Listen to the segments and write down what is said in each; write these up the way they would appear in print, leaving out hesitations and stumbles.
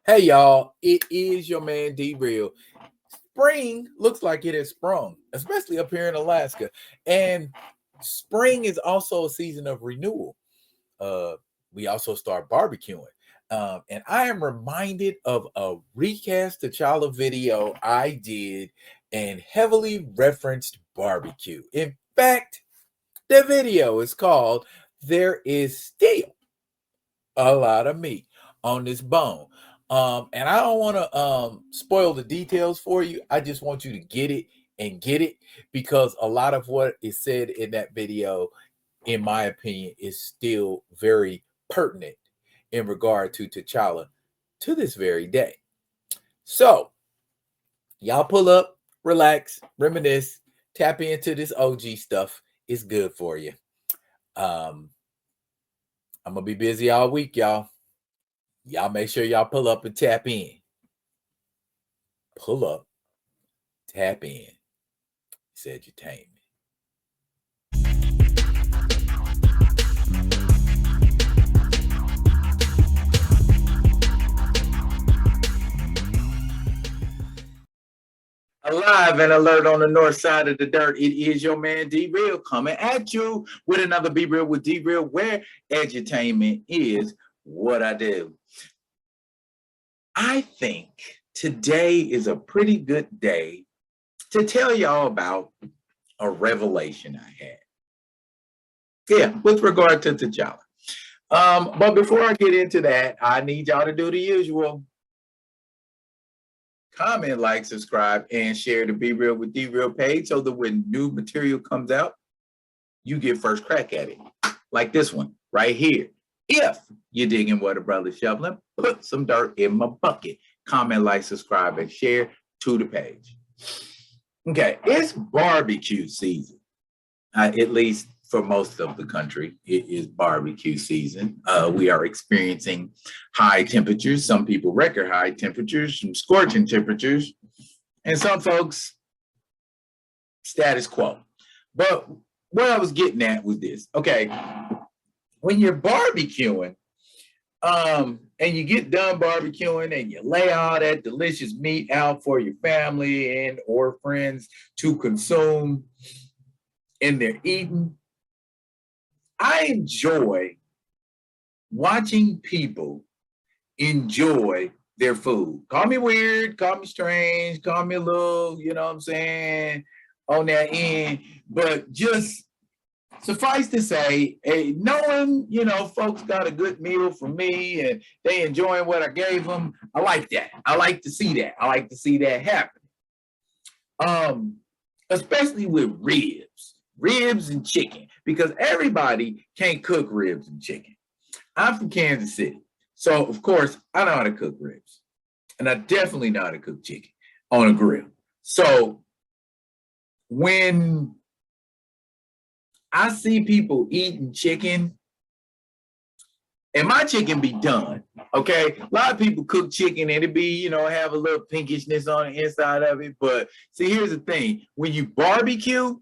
Hey y'all, it is your man D Real. Spring looks like it has sprung, especially up here in Alaska. And spring is also a season of renewal. Uh, we also start barbecuing. And I am reminded of a recast Challa video I did and heavily referenced barbecue. In fact, the video is called There Is Still a Lot of Meat on This Bone. And I don't want to spoil the details for you. I just want you to get it because a lot of what is said in that video, in my opinion, is still very pertinent in regard to T'Challa to this very day. So y'all pull up, relax, reminisce, tap into this OG stuff. It's good for you. I'm gonna be busy all week, y'all. Y'all make sure y'all pull up and tap in. Pull up, tap in. It's edutainment. Alive and alert on the north side of the dirt. It is your man D Real coming at you with another Be Real with D Real, where edutainment is what I do. I think today is a pretty good day to tell y'all about a revelation I had. Yeah, with regard to T'Challa. But before I get into that, I need y'all to do the usual. Comment, like, subscribe, and share the Be Real with D Real page so that when new material comes out, you get first crack at it. Like this one right here. If you're digging what a brother's shoveling, put some dirt in my bucket. Comment, like, subscribe, and share to the page. Okay, it's barbecue season. At least for most of the country, it is barbecue season. We are experiencing high temperatures. Some people record high temperatures, some scorching temperatures, and some folks status quo. But what I was getting at was this. Okay, when you're barbecuing, and you get done barbecuing and you lay all that delicious meat out for your family and or friends to consume, and they're eating, I enjoy watching people enjoy their food. Call me weird, call me strange, call me a little, you know what I'm saying, on that end, but just suffice to say, knowing, folks got a good meal from me and they enjoying what I gave them, I like that. I like to see that. I like to see that happen. Especially with ribs and chicken, because everybody can't cook ribs and chicken. I'm from Kansas City, so of course I know how to cook ribs, and I definitely know how to cook chicken on a grill. So when I see people eating chicken, and my chicken be done, okay? A lot of people cook chicken and it be, have a little pinkishness on the inside of it. But see, here's the thing. When you barbecue,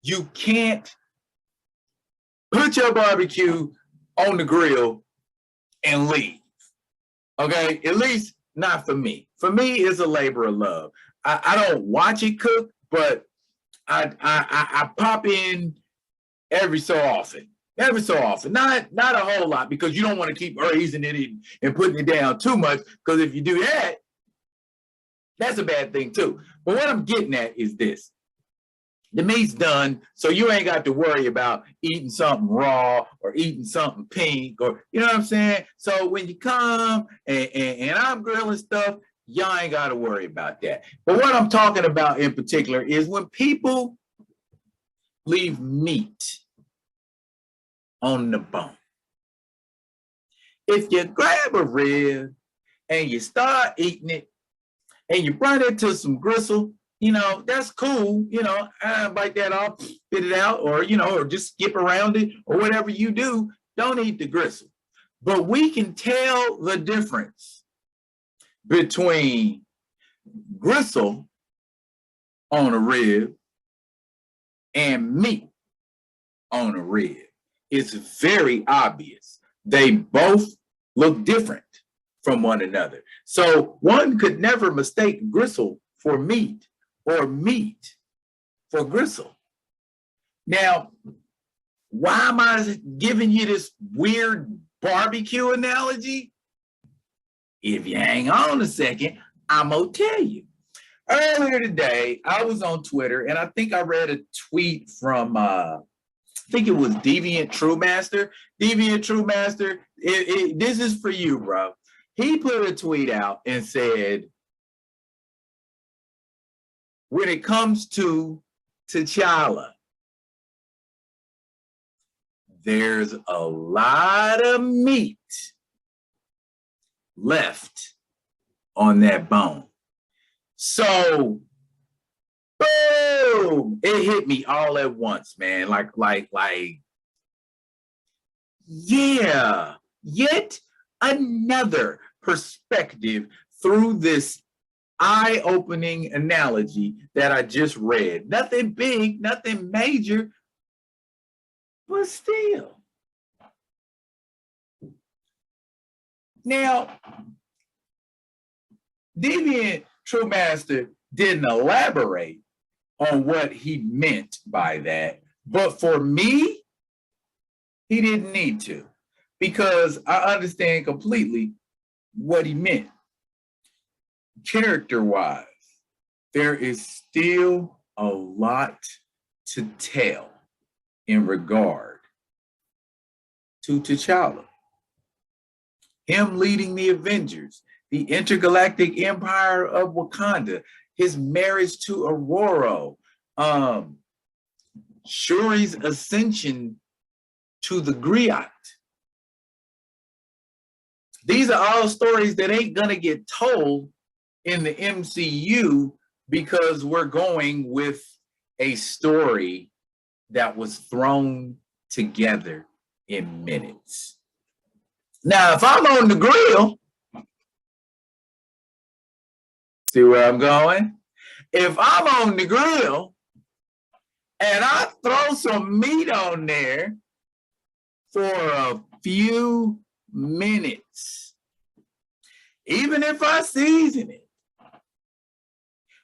you can't put your barbecue on the grill and leave, okay? At least not for me. For me, it's a labor of love. I don't watch it cook, but I pop in every so often. Not a whole lot, because you don't want to keep raising it and putting it down too much, because if you do that, that's a bad thing too. But what I'm getting at is this. The meat's done, so you ain't got to worry about eating something raw or eating something pink, or, you know what I'm saying? So when you come and I'm grilling stuff, y'all ain't got to worry about that. But what I'm talking about in particular is when people leave meat on the bone. If you grab a rib and you start eating it and you run into some gristle, that's cool. Bite that off, spit it out, or just skip around it, or whatever you do. Don't eat the gristle. But we can tell the difference between gristle on a rib and meat on a rib. It's very obvious. They both look different. from one another. So one could never mistake gristle for meat or meat for gristle. Now, why am I giving you this weird barbecue analogy? If you hang on a second, I'm going to tell you. Earlier today, I was on Twitter, and I think I read a tweet from, I think it was Deviant Truemaster. Deviant Truemaster, this is for you, bro. He put a tweet out and said, when it comes to T'Challa, there's a lot of meat left on that bone. So, boom, it hit me all at once, man. Like, yeah, yet another perspective through this eye-opening analogy that I just read. Nothing big, nothing major, but still. Now, Deviant Truemaster didn't elaborate on what he meant by that, but for me, he didn't need to, because I understand completely what he meant. Character-wise, there is still a lot to tell in regard to T'Challa. Him leading the Avengers, the intergalactic empire of Wakanda, his marriage to Aurora, Shuri's ascension to the Griot. These are all stories that ain't gonna get told in the MCU because we're going with a story that was thrown together in minutes. Now, if I'm on the grill, see where I'm going? If I'm on the grill and I throw some meat on there for a few minutes, even if I season it,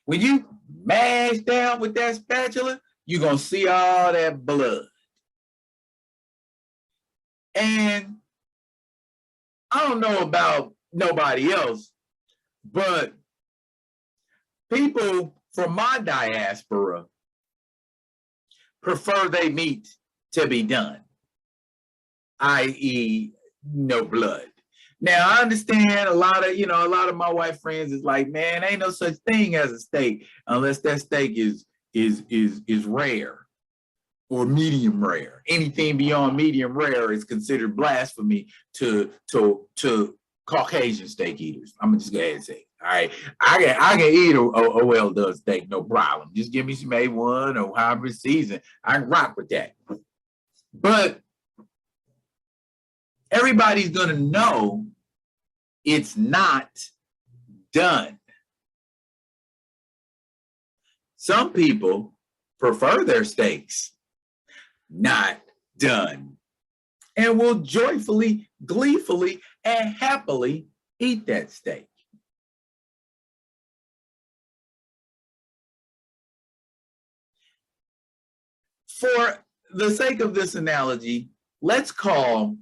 when you mash down with that spatula, you're going to see all that blood. And I don't know about nobody else, but people from my diaspora prefer their meat to be done, i.e., no blood. Now, I understand a lot of my white friends is like, man, ain't no such thing as a steak unless that steak is rare or medium rare. Anything beyond medium rare is considered blasphemy to Caucasian steak eaters. I'm gonna just go ahead and say, all right, I can eat a well done steak, no problem. Just give me some A1 or however it's seasoned. I can rock with that. But everybody's gonna know it's not done. Some people prefer their steaks not done and will joyfully, gleefully, and happily eat that steak. For the sake of this analogy, let's call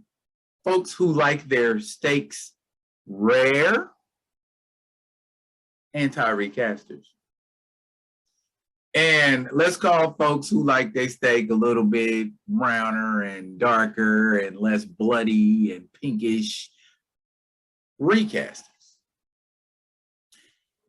folks who like their steaks rare anti-recasters. And let's call folks who like their steak a little bit browner and darker and less bloody and pinkish recasters.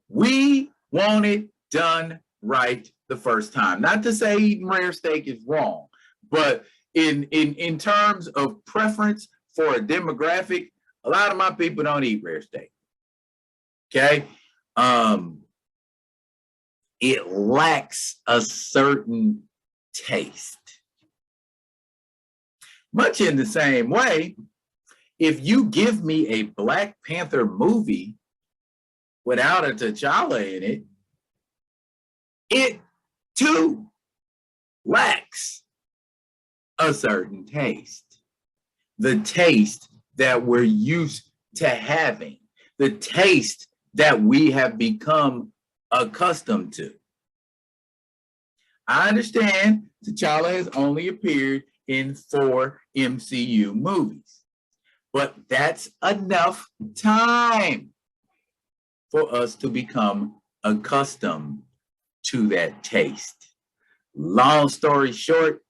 We want it done right the first time. Not to say eating rare steak is wrong, but in terms of preference for a demographic, a lot of my people don't eat rare steak. Okay? It lacks a certain taste. Much in the same way, if you give me a Black Panther movie without a T'Challa in it, it too lacks a certain taste. The taste that we're used to having. the taste that we have become accustomed to. I understand T'Challa has only appeared in 4 MCU movies, but that's enough time for us to become accustomed to that taste. Long story short,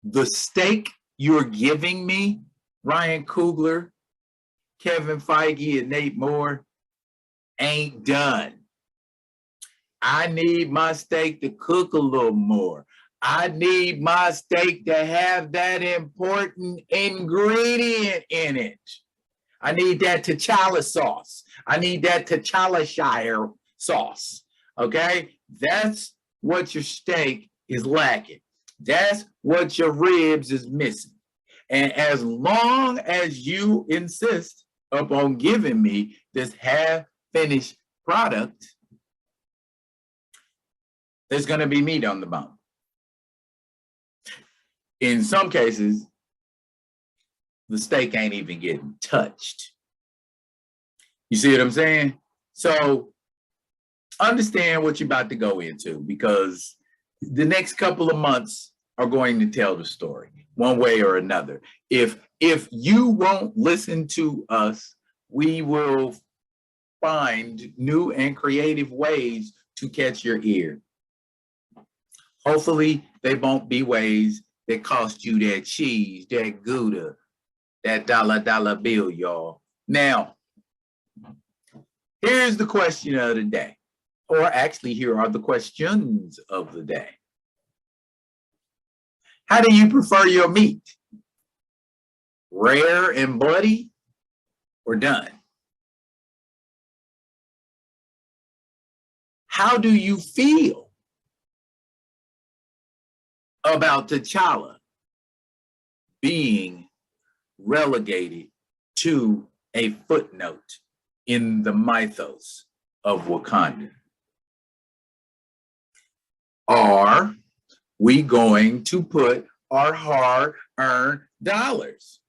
the steak you're giving me, Ryan Coogler, Kevin Feige, and Nate Moore, ain't done. I need my steak to cook a little more. I need my steak to have that important ingredient in it. I need that T'Challa sauce. I need that T'Challa Shire sauce. Okay? That's what your steak is lacking. That's what your ribs is missing. And as long as you insist upon giving me this half-finished product, there's going to be meat on the bone. In some cases, the steak ain't even getting touched. You see what I'm saying? So understand what you're about to go into, because the next couple of months are going to tell the story one way or another. If you won't listen to us, we will find new and creative ways to catch your ear. Hopefully, they won't be ways that cost you that cheese, that Gouda, that dollar bill, y'all. Now, here's the question of the day, or actually, here are the questions of the day. How do you prefer your meat? Rare and bloody, or done? How do you feel about T'Challa being relegated to a footnote in the mythos of Wakanda? Are we going to put our hard-earned dollars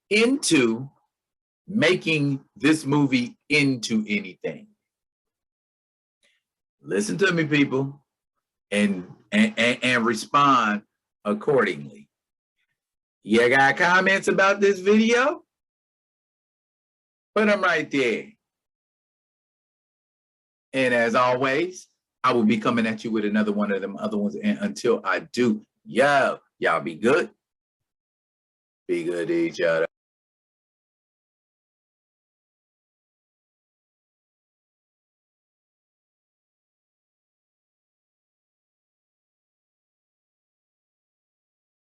into making this movie into anything? Listen to me, people, and respond accordingly. You got comments about this video? Put them right there. And as always, I will be coming at you with another one of them other ones. And until I do, y'all be good. Be good to each other.